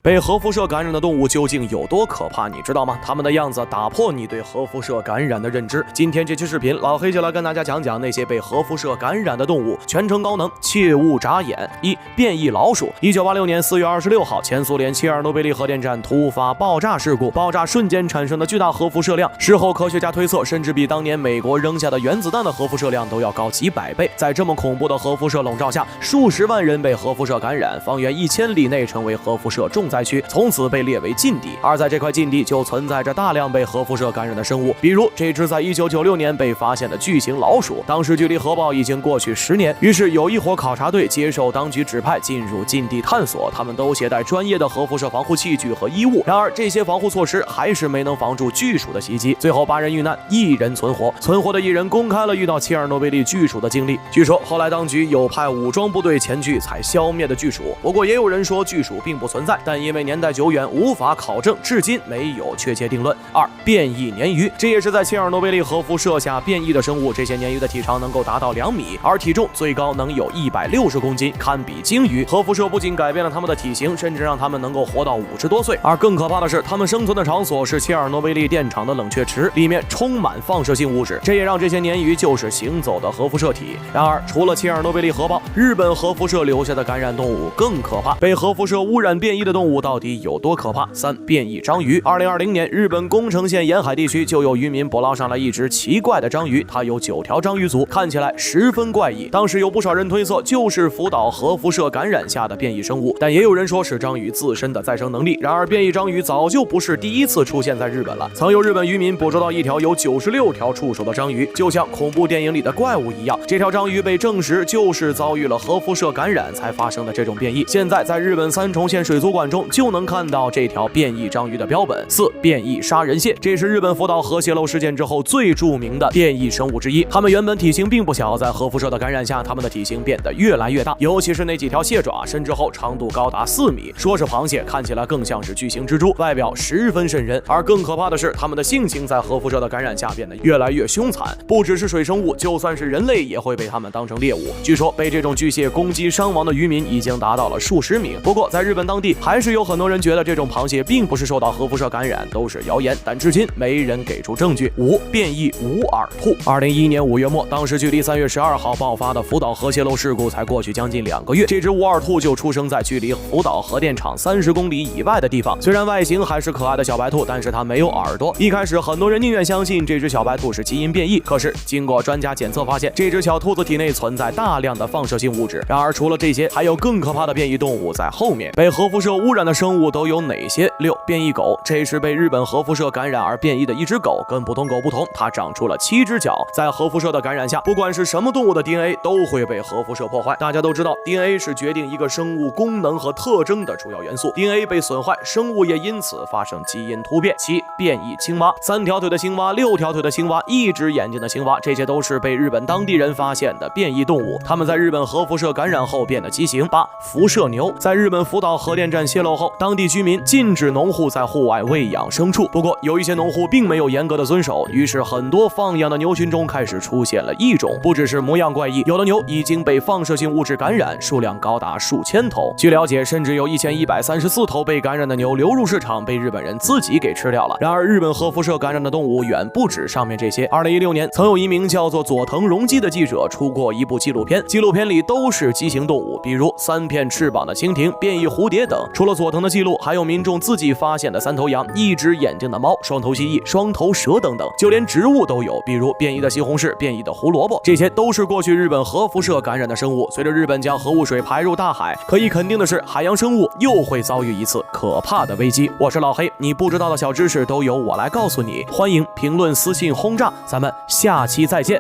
被核辐射感染的动物究竟有多可怕，你知道吗？它们的样子打破你对核辐射感染的认知。今天这期视频，老黑就来跟大家讲讲那些被核辐射感染的动物，全程高能，切勿眨眼。变异老鼠。1986年4月26号，前苏联切尔诺贝利核电站突发爆炸事故，爆炸瞬间产生的巨大核辐射量，事后科学家推测，甚至比当年美国扔下的原子弹的核辐射量都要高几百倍。在这么恐怖的核辐射笼罩下，数十万人被核辐射感染，方圆1000里内成为核辐射重灾区，从此被列为禁地。而在这块禁地就存在着大量被核辐射感染的生物，比如这只在1996年被发现的巨型老鼠。当时距离核爆已经过去10年，于是有一伙考察队接受当局指派进入禁地探索，他们都携带专业的核辐射防护器具和衣物。然而这些防护措施还是没能防住巨鼠的袭击，最后8人遇难，1人存活。存活的1人公开了遇到切尔诺贝利巨鼠的经历。据说后来当局有派武装部队前去才消灭的巨鼠，不过也有人说巨鼠并不存在，但因为年代久远无法考证，至今没有确切定论。变异鲶鱼，这也是在切尔诺贝利核辐射下变异的生物。这些鲶鱼的体长能够达到2米，而体重最高能有160公斤，堪比鲸鱼。核辐射不仅改变了它们的体型，甚至让它们能够活到50多岁。而更可怕的是，它们生存的场所是切尔诺贝利电厂的冷却池，里面充满放射性物质，这也让这些鲶鱼就是行走的核辐射体。然而除了切尔诺贝利核爆，日本核辐射留下的感染动物更可怕。被核辐射污染变异的动物到底有多可怕？3. 变异章鱼。2020年，日本宫城县沿海地区就有渔民捕捞上来一只奇怪的章鱼，它有9条章鱼足，看起来十分怪异。当时有不少人推测就是福岛核辐射感染下的变异生物，但也有人说是章鱼自身的再生能力。然而变异章鱼早就不是第一次出现在日本了，曾有日本渔民捕捉到一条有96条触手的章鱼，就像恐怖电影里的怪物一样。这条章鱼被证实就是遭遇了核辐射感染才发生的这种变异。现在在日本三重县水族馆中就能看到这条变异章鱼的标本。4. 变异杀人蟹。这是日本福岛核泄漏事件之后最著名的变异生物之一。它们原本体型并不小，在核辐射的感染下，它们的体型变得越来越大，尤其是那几条蟹爪，伸至后长度高达4米。说是螃蟹，看起来更像是巨型蜘蛛，外表十分瘆人。而更可怕的是，它们的性情在核辐射的感染下变得越来越凶残，不只是水生物，就算是人类也会被它们当成猎物。据说被这种巨蟹攻击伤亡的渔民已经达到了数十名。不过在日本当地，还是有很多人觉得这种螃蟹并不是受到核辐射感染，都是谣言，但至今没人给出证据。5. 变异无耳兔。2011年5月末，当时距离3月12号爆发的福岛核泄漏事故才过去将近2个月，这只无耳兔就出生在距离福岛核电厂30公里以外的地方。虽然外形还是可爱的小白兔，但是它没有耳朵。一开始很多人宁愿相信这只小白兔是基因变异，可是经过专家检测发现，这只小兔子体内存在大量的放射性物质。然而除了这些，还有更可怕的变异动物在后面。被核辐射污染的生物都有哪些？6. 变异狗。这是被日本核辐射感染而变异的一只狗，跟普通狗不同，它长出了7只脚。在核辐射的感染下，不管是什么动物的 DNA 都会被核辐射破坏。大家都知道 DNA 是决定一个生物功能和特征的主要元素， DNA 被损坏，生物也因此发生基因突变。7. 变异青蛙。3条腿的青蛙、6条腿的青蛙、1只眼睛的青蛙，这些都是被日本当地人发现的变异动物，它们在日本核辐射感染后变得畸形。8. 辐射牛。在日本福岛核电站泄漏后，当地居民禁止农户在户外喂养牲畜，不过有一些农户并没有严格的遵守，于是很多放养的牛群中开始出现了异种，不只是模样怪异，有的牛已经被放射性物质感染，数量高达数千头。据了解，甚至有1134头被感染的牛流入市场，被日本人自己给吃掉了。然而日本核辐射感染的动物远不止上面这些。2016年曾有一名叫做佐藤荣基的记者出过一部纪录片，纪录片里都是畸形动物，比如3片翅膀的蜻蜓、变异蝴蝶等。除了佐藤的记录，还有民众自己发现的3头羊、1只眼睛的猫、双头蜥蜴、双头蛇等等，就连植物都有，比如变异的西红柿、变异的胡萝卜，这些都是过去日本核辐射感染的生物。随着日本将核污水排入大海，可以肯定的是，海洋生物又会遭遇一次可怕的危机。我是老黑，你不知道的小知识都由我来告诉你，欢迎评论、私信轰炸，咱们下期再见。